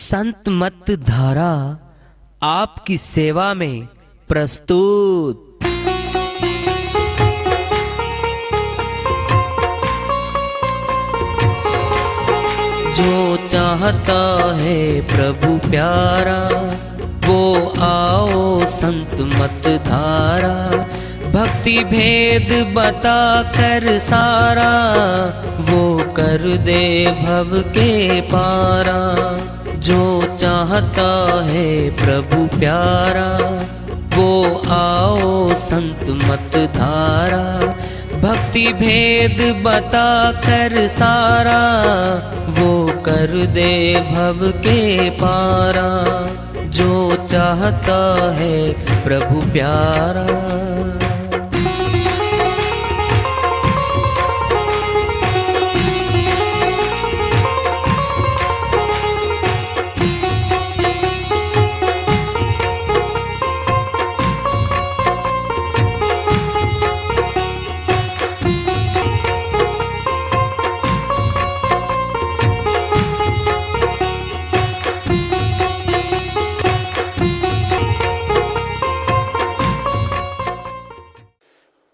संत मत धारा आपकी सेवा में प्रस्तुत। जो चाहता है प्रभु प्यारा वो आओ संत मत धारा। भक्ति भेद बता कर सारा वो कर दे भव के पारा। जो चाहता है प्रभु प्यारा वो आओ संत मत धारा। भक्ति भेद बता कर सारा वो कर दे भव के पारा। जो चाहता है प्रभु प्यारा।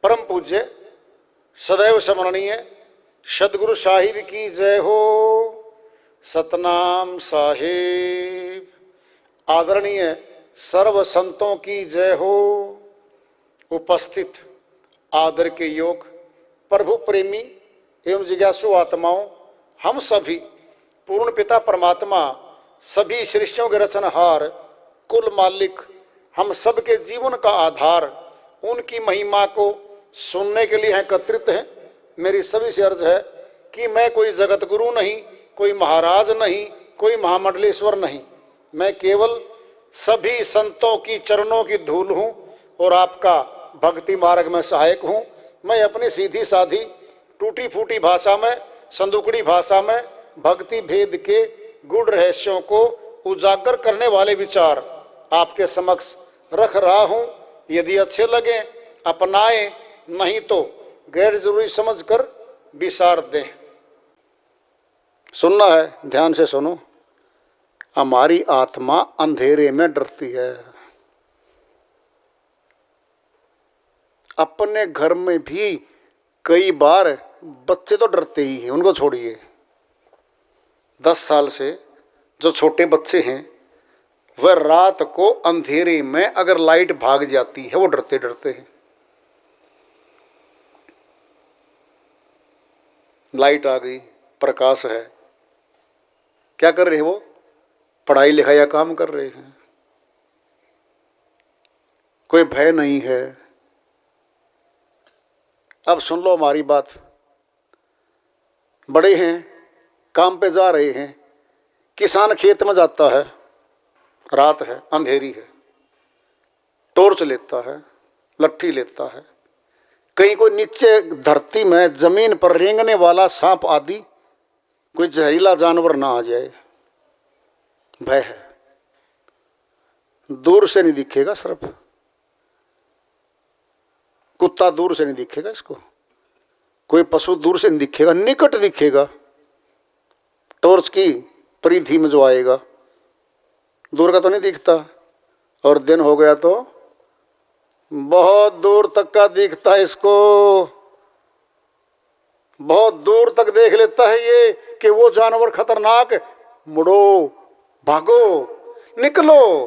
परम पूज्य सदैव स्मरणीय सदगुरु साहिब की जय हो। सतनाम साहिब। आदरणीय सर्व संतों की जय हो। उपस्थित आदर के योग प्रभु प्रेमी एवं जिज्ञासु आत्माओं, हम सभी पूर्ण पिता परमात्मा सभी सृष्टियों के रचनहार कुल मालिक हम सबके जीवन का आधार उनकी महिमा को सुनने के लिए एकत्रित हैं। मेरी सभी से अर्ज है कि मैं कोई जगत गुरु नहीं, कोई महाराज नहीं, कोई महामंडलेश्वर नहीं। मैं केवल सभी संतों की चरणों की धूल हूँ और आपका भक्ति मार्ग में सहायक हूँ। मैं अपनी सीधी साधी टूटी फूटी भाषा में, संदुकड़ी भाषा में भक्ति भेद के गूढ़ रहस्यों को उजागर करने वाले विचार आपके समक्ष रख रहा हूँ। यदि अच्छे लगे अपनाएं, नहीं तो गैर जरूरी समझकर विसार दें। सुनना है, ध्यान से सुनो। हमारी आत्मा अंधेरे में डरती है। अपने घर में भी कई बार बच्चे तो डरते ही हैं, उनको छोड़िए। 10 साल से जो छोटे बच्चे हैं वह रात को अंधेरे में अगर लाइट भाग जाती है वो डरते डरते हैं। लाइट आ गई, प्रकाश है, क्या कर रहे हैं वो? पढ़ाई लिखाई या काम कर रहे हैं। कोई भय नहीं है। अब सुन लो हमारी बात। बड़े हैं, काम पे जा रहे हैं, किसान खेत में जाता है, रात है, अंधेरी है, टॉर्च लेता है, लट्ठी लेता है। कहीं कोई नीचे धरती में जमीन पर रेंगने वाला सांप आदि कोई जहरीला जानवर ना आ जाए, भय है। दूर से नहीं दिखेगा, सिर्फ कुत्ता दूर से नहीं दिखेगा इसको, कोई पशु दूर से नहीं दिखेगा, निकट दिखेगा। टॉर्च की परिधि में जो आएगा, दूर का तो नहीं दिखता। और दिन हो गया तो बहुत दूर तक का दिखता है इसको। बहुत दूर तक देख लेता है ये कि वो जानवर खतरनाक, मुड़ो, भागो, निकलो।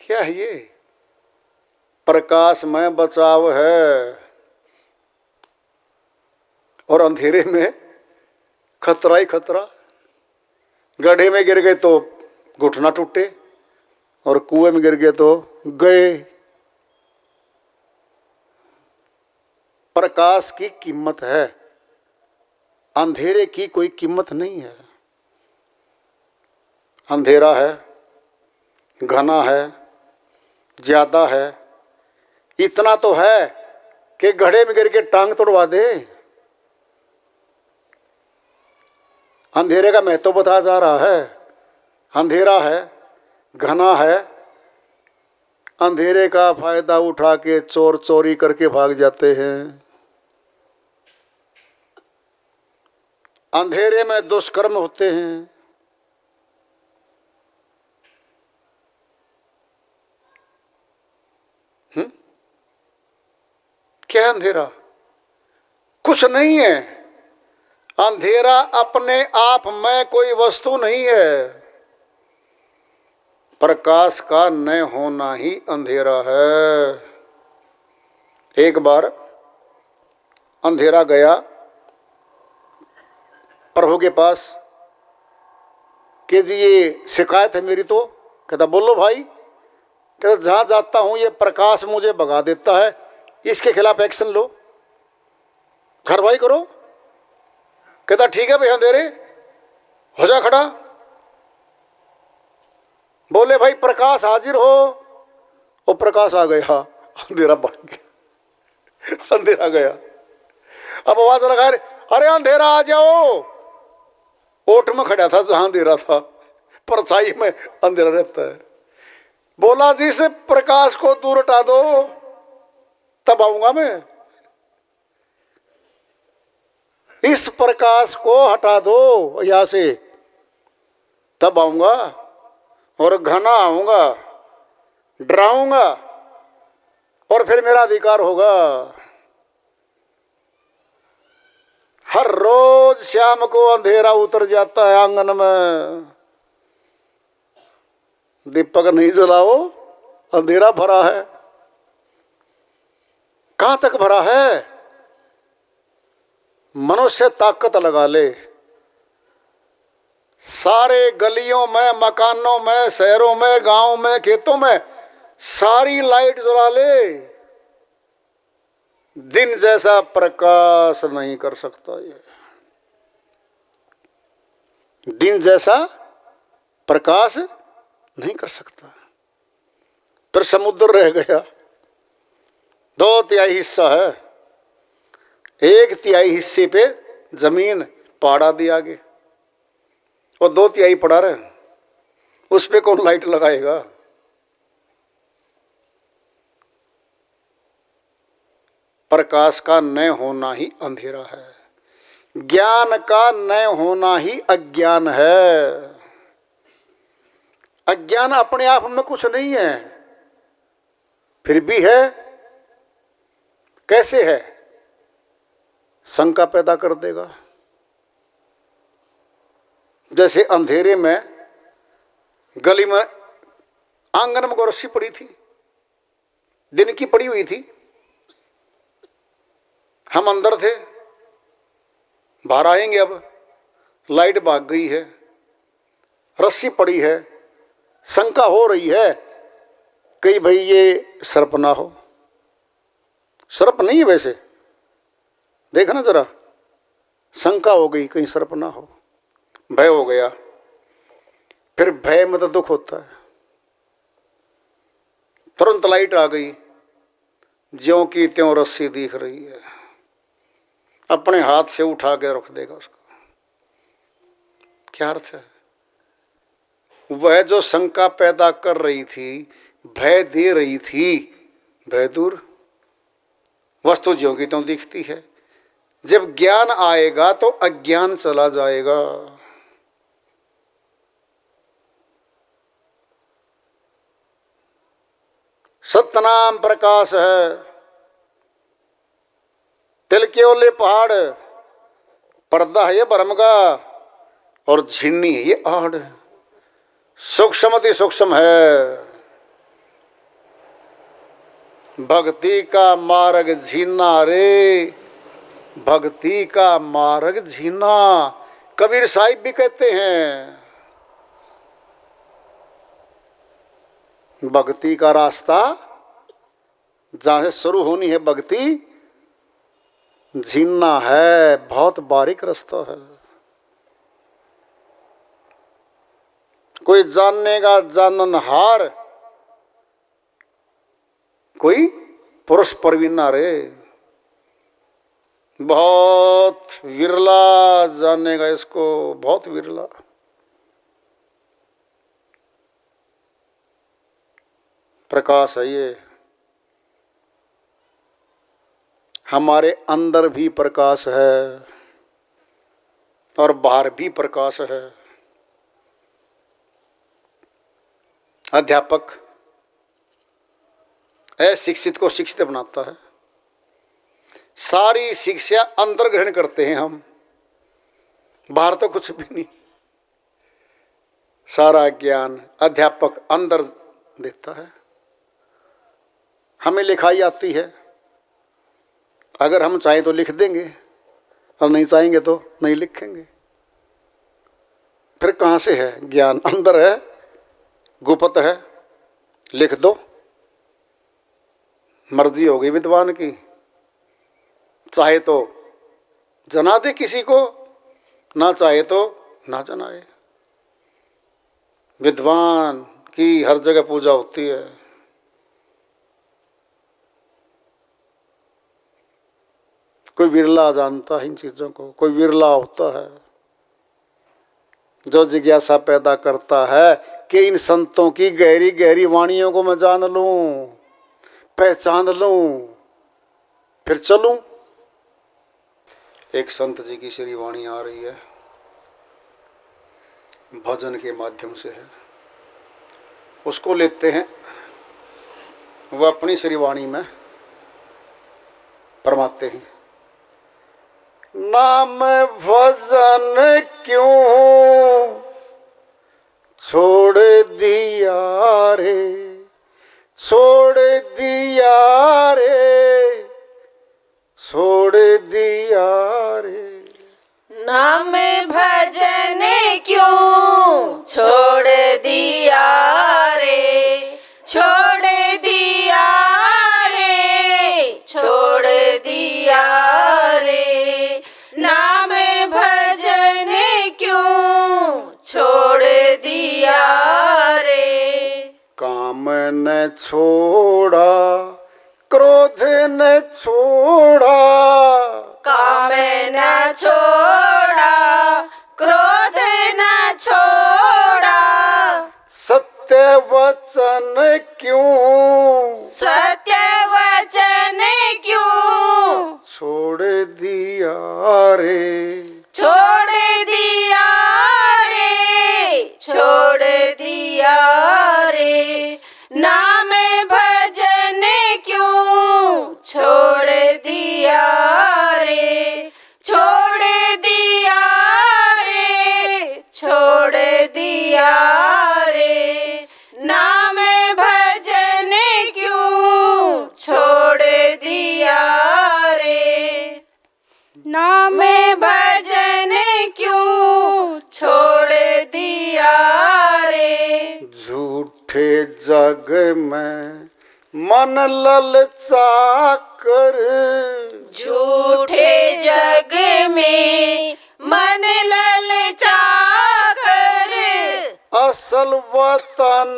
क्या है ये? प्रकाश में बचाव है और अंधेरे में खतरा ही खतरा। गड्ढे में गिर गए तो घुटना टूटे और कुएं में गिर गए तो गए। प्रकाश की कीमत है, अंधेरे की कोई कीमत नहीं है। अंधेरा है, घना है, ज्यादा है, इतना तो है कि गड्ढे में गिर के टांग तोड़वा दे। अंधेरे का महत्व बताया जा रहा है। अंधेरा है, घना है, अंधेरे का फायदा उठा के चोर चोरी करके भाग जाते हैं। अंधेरे में दुष्कर्म होते हैं। क्या है अंधेरा? कुछ नहीं है। अंधेरा अपने आप में कोई वस्तु नहीं है। प्रकाश का न होना ही अंधेरा है। एक बार अंधेरा गया प्रभु के पास कि जी ये शिकायत है मेरी। तो कहता बोलो भाई। कहता जहाँ जाता हूँ ये प्रकाश मुझे भगा देता है, इसके खिलाफ एक्शन लो, कार्रवाई करो। कहता ठीक है भाई, अंधेरे हो जा खड़ा। बोले भाई प्रकाश हाजिर हो। वो प्रकाश आ गया, अंधेरा भाग गया, अंधेरा गया। अब आवाज लगा अरे अंधेरा आ जाओ। ओट में खड़ा था जहां अंधेरा था, परछाई में अंधेरा रहता है। बोला जी से प्रकाश को दूर हटा दो, तब आऊंगा मैं। इस प्रकाश को हटा दो यहां से, तब आऊंगा और घना आऊंगा, डराऊंगा और फिर मेरा अधिकार होगा। हर रोज शाम को अंधेरा उतर जाता है आंगन में। दीपक नहीं जलाओ, अंधेरा भरा है। कहां तक भरा है? मनुष्य ताकत लगा ले, सारे गलियों में, मकानों में, शहरों में, गांव में, खेतों में सारी लाइट जला ले, दिन जैसा प्रकाश नहीं कर सकता। ये दिन जैसा प्रकाश नहीं कर सकता। फिर समुद्र रह गया, 2/3 हिस्सा है, 1/3 हिस्से पे जमीन पहाड़ा दिया आगे और 2/3 पड़ा रहे, उस पे कौन लाइट लगाएगा? प्रकाश का न होना ही अंधेरा है, ज्ञान का न होना ही अज्ञान है। अज्ञान अपने आप में कुछ नहीं है, फिर भी है। कैसे है? शंका पैदा कर देगा। जैसे अंधेरे में गली में आंगन में रस्सी पड़ी थी, दिन की पड़ी हुई थी, हम अंदर थे, बाहर आएंगे, अब लाइट भाग गई है, रस्सी पड़ी है, शंका हो रही है कहीं भाई ये सर्प ना हो। सर्प नहीं है वैसे, देखना जरा, शंका हो गई कहीं सर्प ना हो, भय हो गया। फिर भय में तो दुख होता है। तुरंत लाइट आ गई, ज्यों की त्यों रस्सी दिख रही है, अपने हाथ से उठा के रख देगा उसको। क्या अर्थ है? वह जो शंका पैदा कर रही थी, भय दे रही थी, भय दूर, वस्तु ज्यों की त्यों दिखती है। जब ज्ञान आएगा तो अज्ञान चला जाएगा। सतनाम प्रकाश है, तिल के ओले पहाड़, पर्दा है ये भरम का और झिन्नी है ये आड़। सूक्ष्म अति सूक्ष्म है, भक्ति का मार्ग झीना रे, भक्ति का मार्ग झीना। कबीर साहिब भी कहते हैं भक्ति का रास्ता जहां से शुरू होनी है भक्ति, झीना है, बहुत बारीक रास्ता है। कोई जाननेगा जाननहार, कोई पुरुष परवीना रे, बहुत विरला जानेगा इसको, बहुत विरला। प्रकाश है ये, हमारे अंदर भी प्रकाश है और बाहर भी प्रकाश है। अध्यापक अशिक्षित को शिक्षित बनाता है, सारी शिक्षा अंदर ग्रहण करते हैं हम, बाहर तो कुछ भी नहीं। सारा ज्ञान अध्यापक अंदर देता है। हमें लिखाई आती है, अगर हम चाहें तो लिख देंगे और नहीं चाहेंगे तो नहीं लिखेंगे। फिर कहाँ से है ज्ञान? अंदर है, गुप्त है, लिख दो। मर्जी होगी विद्वान की, चाहे तो जना दे किसी को, ना चाहे तो ना जनाए। विद्वान की हर जगह पूजा होती है। कोई विरला जानता है इन चीजों को, कोई विरला होता है जो जिज्ञासा पैदा करता है कि इन संतों की गहरी गहरी वाणियों को मैं जान लूं, पहचान लूं, फिर चलूं। एक संत जी की श्री वाणी आ रही है, भजन के माध्यम से है, उसको लेते हैं। वह अपनी श्री वाणी में फरमाते हैं, नाम भजन क्यों छोड़ दिया रे, छोड़ दिया रे, छोड़ दिया रे। नाम भजन क्यों छोड़ दिया रे, छोड़ दिया रे, छोड़ दिया रे। नाम भजन क्यों छोड़ दिया रे। काम न छोड़ा, क्रोध न छोड़ा, काम न छोड़ा, क्रोध न छोड़ा। सत्य वचन क्यों, सत्य वचन क्यों छोड़ दिया रे, छोड़ दिया रे, छोड़ दिया रे। नाम भजन क्यों छोड़ दिया रे, छोड़ दिया रे, छोड़ दिया रे। नाम भजन क्यों छोड़ दिया रे। नाम भजन क्यों छोड़ दिया रे। झूठे जग में मन ललचा कर, झूठे जग में मन ललचा कर। असल वतन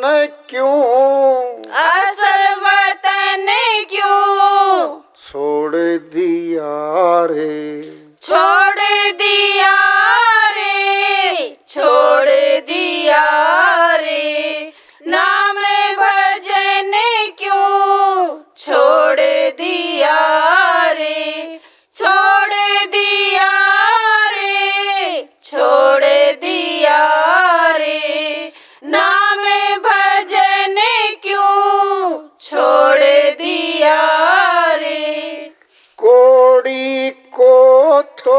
क्यों, असल वतन क्यों छोड़ दिया रे, छोड़ दिया रे, छोड़ दिया रे। नाम भजन क्यों छोड़ दिया रे, छोड़ दिया रे, छोड़ दिया रे। नाम भजन क्यों छोड़ दिया रे। कोड़ी को तो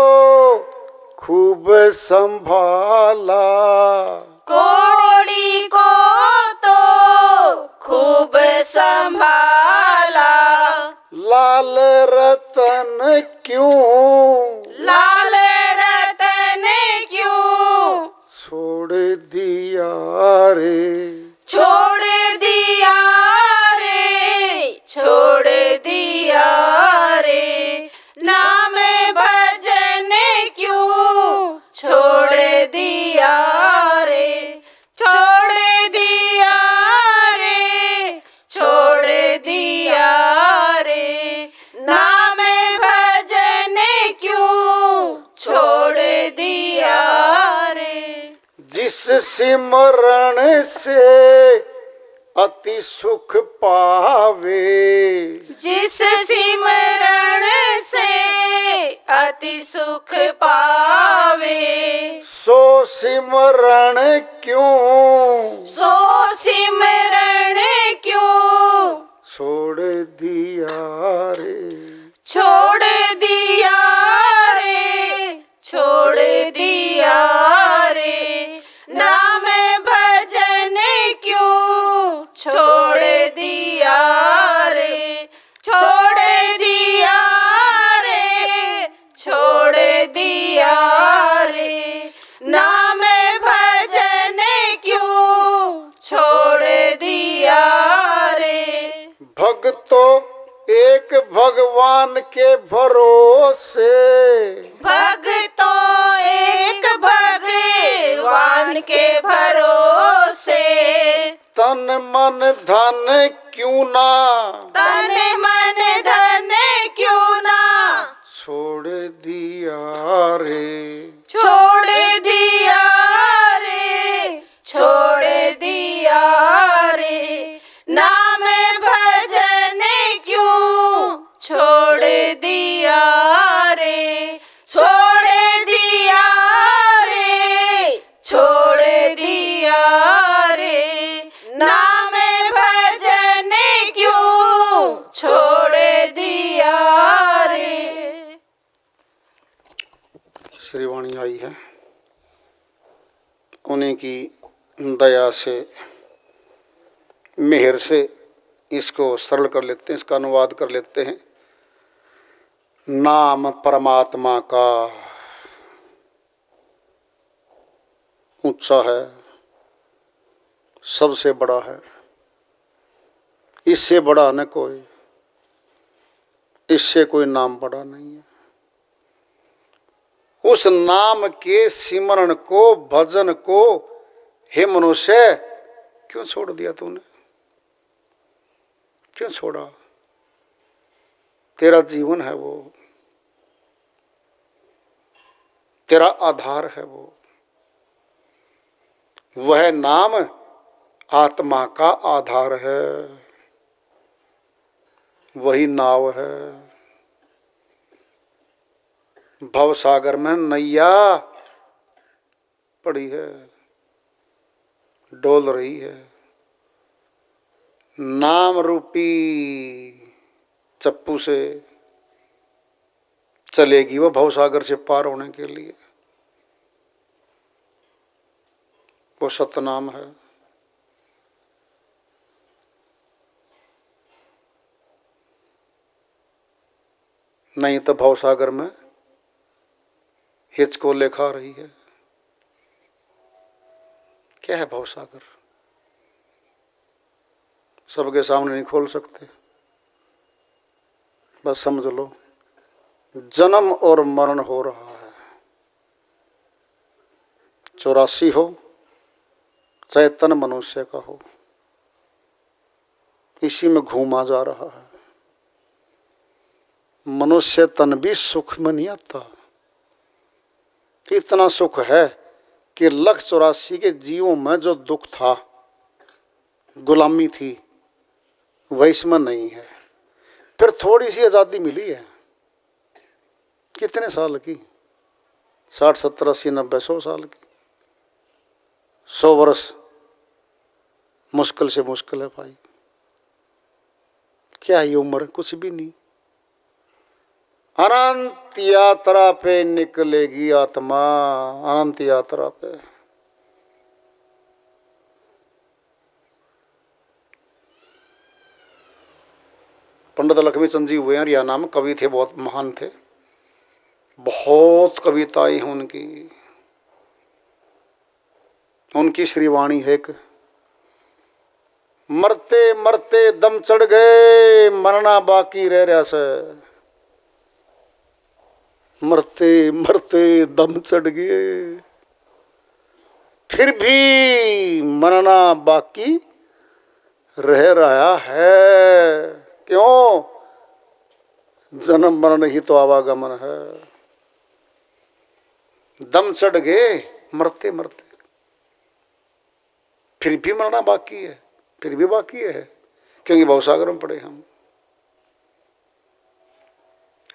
खूब संभाला, कोड़ी को तो खूब संभाला। लाल रतन क्यों, लाल रतन क्यों छोड़ दिया रे, छोड़ दिया रे, छोड़ दिया रे। नाम भजन क्यों छोड़ दिया रे, छोड़ दिया रे, छोड़ दिया रे। नाम भजन क्यों छोड़ दिया रे। जिस सिमरण से अति सुख पावे, जिस सिमरण से अति सुख पावे। सो सिमरण क्यों, सो सिमरण क्यों छोड़ दिया रे, छोड़ भक्तो एक भगवान के भरोसे, भक्तों एक भगवान के भरोसे, तन मन धन क्यों ना, तन मन धन क्यों ना, छोड़ दिया रे, छोड़ दिया रे, छोड़ दिया रे, नाम भजन क्यों छोड़ दिया रे, छोड़ दिया रे, छोड़ दिया रे, नाम भजन क्यों छोड़ दिया रे। श्रीवाणी आई है, उन्हीं की दया से, मेहर से इसको सरल कर लेते हैं, इसका अनुवाद कर लेते हैं। नाम परमात्मा का ऊंचा है, सबसे बड़ा है, इससे बड़ा न कोई, इससे कोई नाम बड़ा नहीं है। उस नाम के सिमरण को, भजन को, हे मनुष्य क्यों छोड़ दिया तूने? क्यों छोड़ा? तेरा जीवन है वो, तेरा आधार है वो। वह नाम आत्मा का आधार है, वही नाव है। भवसागर में नैया पड़ी है, डोल रही है। नाम रूपी चप्पू से चलेगी वो भवसागर से पार होने के लिए। वो सतनाम है। नहीं तो भवसागर में हिचकोले खा रही है। क्या है भवसागर? सबके सामने नहीं खोल सकते, बस समझ लो जन्म और मरण हो रहा है। 84 हो चाहे तन मनुष्य का हो, इसी में घूमा जा रहा है। मनुष्य तन भी सुख में नहीं आता। इतना सुख है कि 184 के जीवों में जो दुख था, गुलामी थी, वह इसमें नहीं है। फिर थोड़ी सी आज़ादी मिली है। कितने साल की? 60, 70, 80, 90, 100 साल की। 100 वर्ष मुश्किल से मुश्किल है भाई। क्या ये उम्र? कुछ भी नहीं। अनंत यात्रा पे निकलेगी आत्मा, अनंत यात्रा पे। पंडित लक्ष्मीचंद जी हुए हैं, हरियाणा में कवि थे, बहुत महान थे। बहुत कविताएं हैं उनकी। उनकी श्रीवाणी है एक, मरते मरते दम चढ़ गए, मरना बाकी रह रहा से। मरते मरते दम चढ़ गए, फिर भी मरना बाकी रह रहा है। क्यों? जन्म मरण ही तो आवागमन है। दम चढ़ गए मरते मरते, फिर भी मरना बाकी है, फिर भी बाकी है, क्योंकि भवसागर में पड़े हम।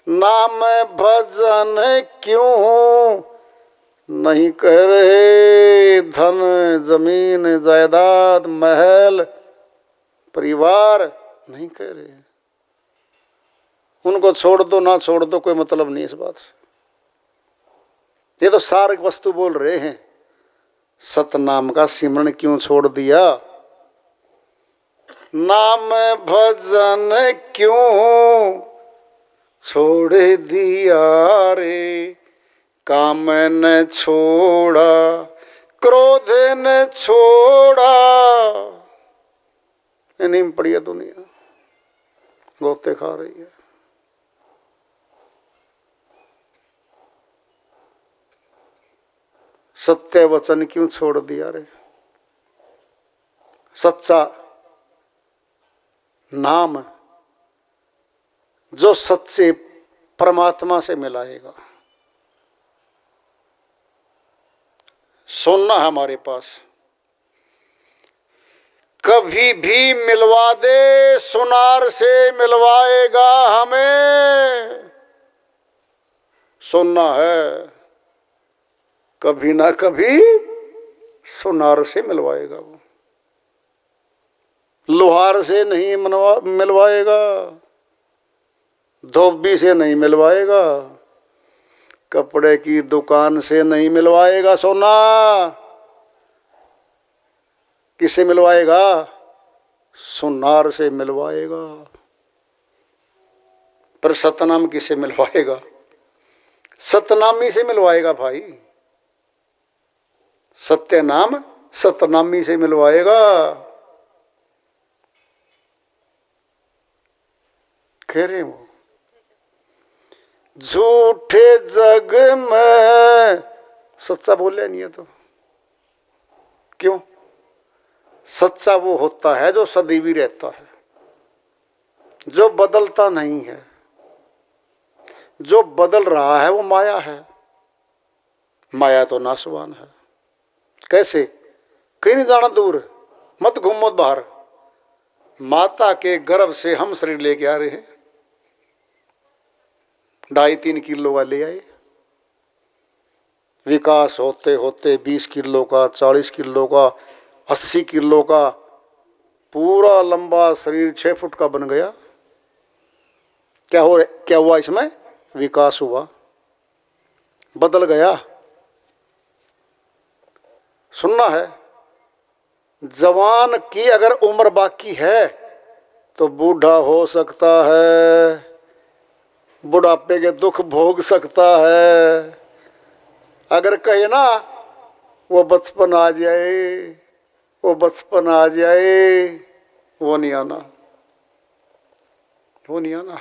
नाम भजन क्यों नहीं कह रहे? धन जमीन जायदाद महल परिवार नहीं कह रहे। उनको छोड़ दो ना छोड़ दो, कोई मतलब नहीं इस बात से। ये तो सार वस्तु बोल रहे हैं। सतनाम का सिमरण क्यों छोड़ दिया? नाम भजन क्यों छोड़ दिया रे? काम न छोड़ा, क्रोध न छोड़ा। इन्हीं में पड़ी है दुनिया। गोते खा रही है। सत्य वचन क्यों छोड़ दिया रे? सच्चा नाम जो सच्चे परमात्मा से मिलाएगा। सुनना हमारे पास कभी भी मिलवा दे, सुनार से मिलवाएगा हमें। सुनना है, कभी ना कभी सुनार से मिलवाएगा वो, लोहार से नहीं मिलवाएगा, धोबी से नहीं मिलवाएगा, कपड़े की दुकान से नहीं मिलवाएगा सोना। किससे मिलवाएगा? सुनार से मिलवाएगा। पर सतनाम किससे मिलवाएगा? सतनामी से मिलवाएगा भाई। सत्य नाम सतनामी से मिलवाएगा। कह रहे वो झूठे जग में सच्चा बोले नहीं है तो क्यों? सच्चा वो होता है जो सदैवी रहता है, जो बदलता नहीं है। जो बदल रहा है वो माया है। माया तो नाशवान है। कैसे? कहीं नहीं जाना दूर, मत घूमो बाहर। माता के गर्भ से हम शरीर लेके आ रहे हैं, 2.5-3 किलो वाले आए। विकास होते होते 20 किलो का, 40 किलो का, 80 किलो का पूरा लंबा शरीर 6 फुट का बन गया। क्या हुआ इसमें? विकास हुआ, बदल गया। सुनना है, जवान की अगर उम्र बाकी है तो बूढ़ा हो सकता है, बुढ़ापे के दुख भोग सकता है। अगर कहे ना वो बचपन आ जाए, वो बचपन आ जाए, वो नहीं आना, वो नहीं आना।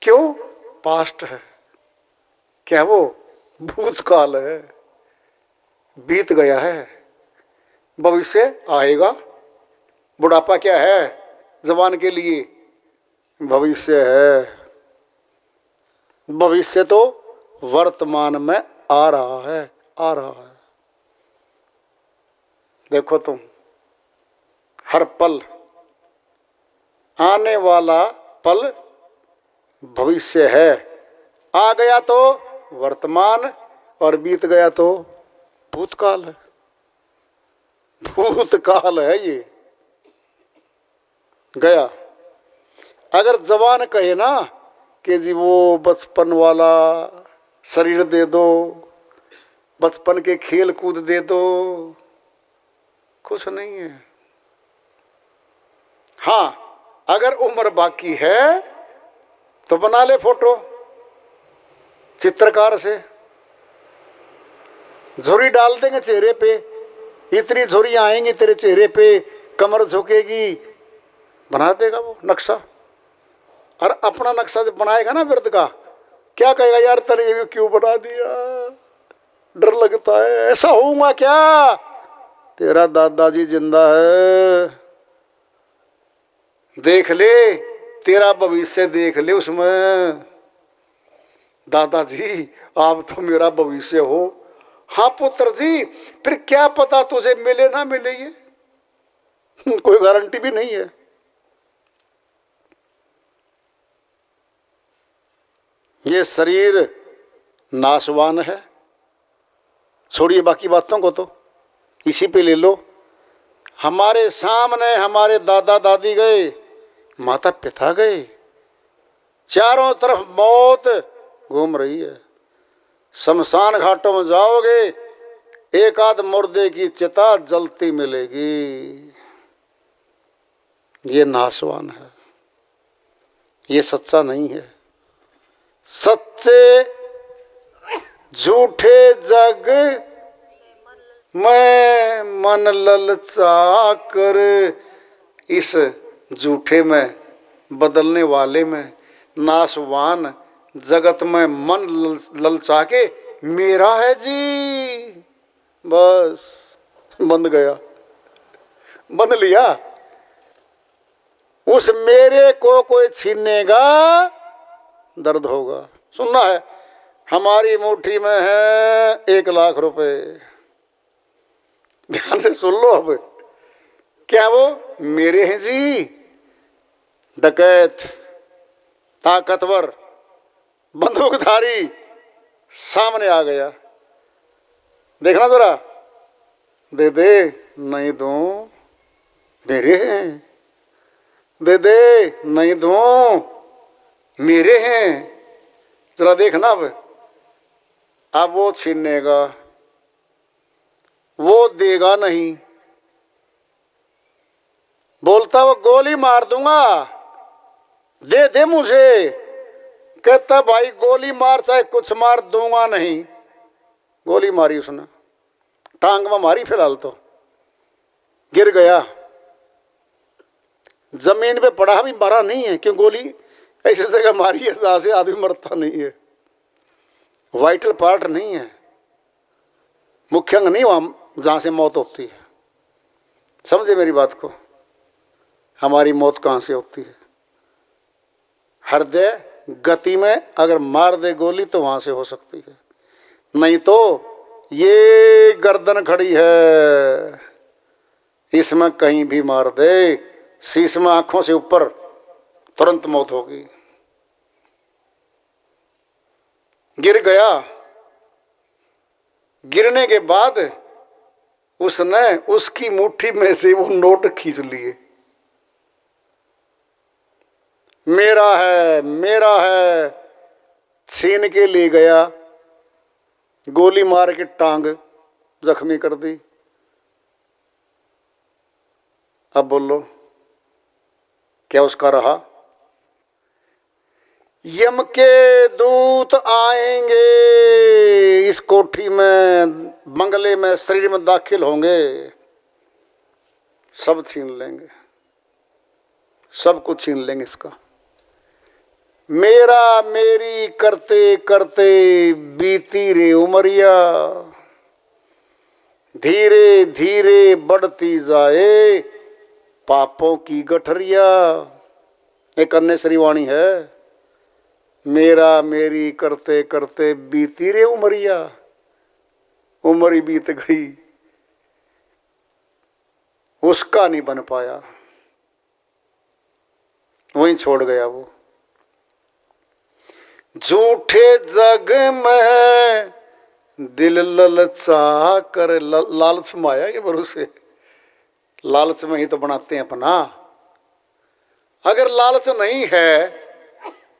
क्यों? पास्ट है। क्या वो? भूतकाल है, बीत गया है। भविष्य आएगा। बुढ़ापा क्या है जवान के लिए? भविष्य है। भविष्य तो वर्तमान में आ रहा है, आ रहा है। देखो तुम, हर पल आने वाला पल भविष्य है। आ गया तो वर्तमान और बीत गया तो भूतकाल है। भूतकाल है ये, गया। अगर जवान कहे ना कि जी वो बचपन वाला शरीर दे दो, बचपन के खेल कूद दे दो, कुछ नहीं है। हाँ, अगर उम्र बाकी है तो बना ले फोटो चित्रकार से, झुर्री डाल देंगे चेहरे पे, इतनी झुर्रियां आएंगी तेरे चेहरे पे, कमर झुकेगी, बना देगा वो नक्शा। और अपना नक्शा जब बनाएगा ना वृद्ध का, क्या कहेगा? यार तेरे ये क्यों बना दिया, डर लगता है, ऐसा होऊंगा क्या? तेरा दादाजी जिंदा है, देख ले, तेरा भविष्य देख ले उसमें। दादाजी आप तो मेरा भविष्य हो। हाँ पुत्र जी, फिर क्या पता तुझे मिले ना मिले, ये कोई गारंटी भी नहीं है। ये शरीर नाशवान है। छोड़िए बाकी बातों को, तो इसी पे ले लो। हमारे सामने हमारे दादा दादी गए, माता पिता गए, चारों तरफ मौत घूम रही है। शमशान घाटों में जाओगे, एक आध मुर्दे की चिता जलती मिलेगी। ये नाशवान है, ये सच्चा नहीं है। सच्चे झूठे जग में मन ललचा कर, इस झूठे में बदलने वाले में, नाशवान जगत में मन ललचा के मेरा है जी, बस बंध गया, बंध लिया। उस मेरे को कोई छीनेगा दर्द होगा। सुनना है, हमारी मुट्ठी में है 1,00,000 रुपए, ध्यान से सुन लो। अब क्या वो मेरे हैं जी? डकैत, ताकतवर, बंदूकधारी सामने आ गया। देखना जरा, दे दे, नहीं दूं, मेरे हैं, दे दे, नहीं दूं, मेरे हैं। जरा देखना। अब वो छीनेगा, वो देगा नहीं, बोलता वो गोली मार दूंगा, दे दे मुझे। कहता भाई गोली मार, चाहे कुछ मार, दूंगा नहीं। गोली मारी उसने, टांग में मारी, फिलहाल तो गिर गया, जमीन पे पड़ा भी, मरा नहीं है। क्यों? गोली ऐसी जगह मारी है जहां से आदमी मरता नहीं है, वाइटल पार्ट नहीं है, मुख्य अंग नहीं वहां जहां से मौत होती है। समझे मेरी बात को? हमारी मौत कहां से होती है? हृदय गति में अगर मार दे गोली तो वहां से हो सकती है, नहीं तो ये गर्दन खड़ी है, इसमें कहीं भी मार दे, शीश में आंखों से ऊपर, तुरंत मौत होगी। गिर गया। गिरने के बाद उसने उसकी मुट्ठी में से वो नोट खींच लिए, मेरा है, मेरा है, छीन के ले गया, गोली मार के टांग जख्मी कर दी। अब बोलो क्या उसका रहा? यम के दूत आएंगे, इस कोठी में, बंगले में, शरीर में दाखिल होंगे, सब छीन लेंगे, सब कुछ छीन लेंगे इसका। मेरा मेरी करते करते बीती रे उमरिया, धीरे धीरे बढ़ती जाए पापों की गठरिया। एक अन्य श्रीवाणी है, मेरा मेरी करते करते बीती रे उमरिया, उम्र ही बीत गई, उसका नहीं बन पाया, वहीं छोड़ गया वो। झूठे जग में दिल ललचा कर, लालच माया ये भरोसे, लालच में ही तो बनाते हैं अपना। अगर लालच नहीं है,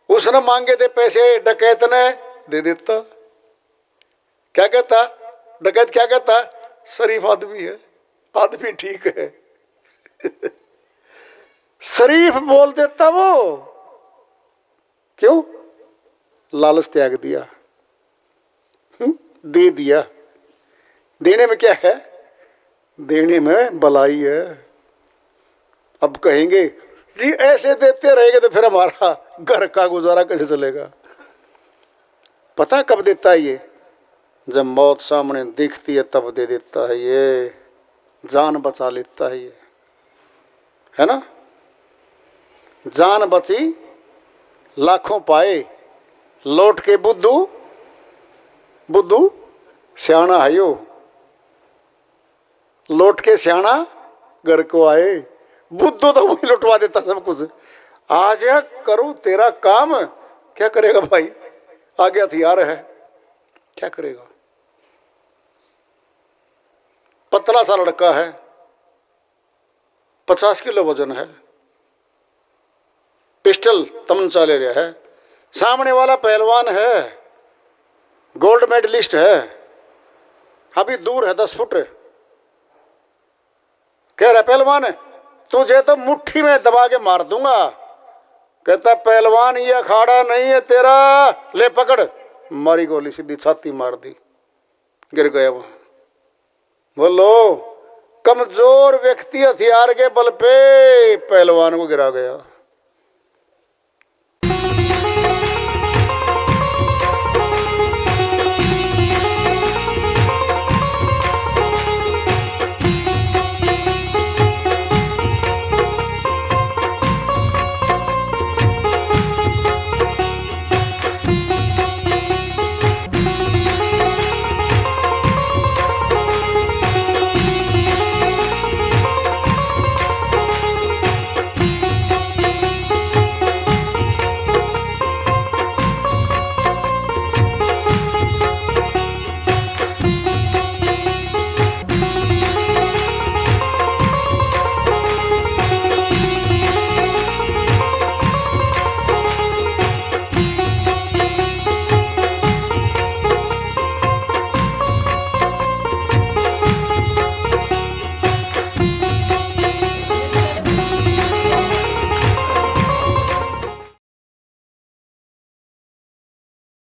उसने मांगे थे पैसे, डकैत ने दे देता। क्या कहता डकैत? क्या कहता? शरीफ आदमी है, आदमी ठीक है शरीफ बोल देता वो। क्यों? लालच त्याग दिया, दे दिया। देने में क्या है? देने में भलाई है। अब कहेंगे जी ऐसे देते रहेंगे तो फिर हमारा घर का गुजारा कैसे चलेगा? पता कब देता है ये? जब मौत सामने दिखती है तब दे देता है ये, जान बचा लेता है ये, है ना? जान बची लाखों पाए, लौट के बुद्धू, बुद्धू सियाणा है यो, लौट के सियाणा घर को आए। बुद्धू तो वही लुटवा देता सब कुछ। आज करूं तेरा काम, क्या करेगा भाई? आगे हथियार है, क्या करेगा? पतला सा लड़का है, 50 किलो वजन है, पिस्टल तमंचा ले रहा है, सामने वाला पहलवान है, गोल्ड मेडलिस्ट है, अभी दूर है 10 फुट। कह रहा पहलवान है तुझे तो मुट्ठी में दबा के मार दूंगा। कहता पहलवान ये अखाड़ा नहीं है तेरा, ले पकड़। मारी गोली, सीधी छाती मार दी, गिर गया वो। बोलो कमजोर व्यक्ति हथियार के बल पे पहलवान को गिरा गया।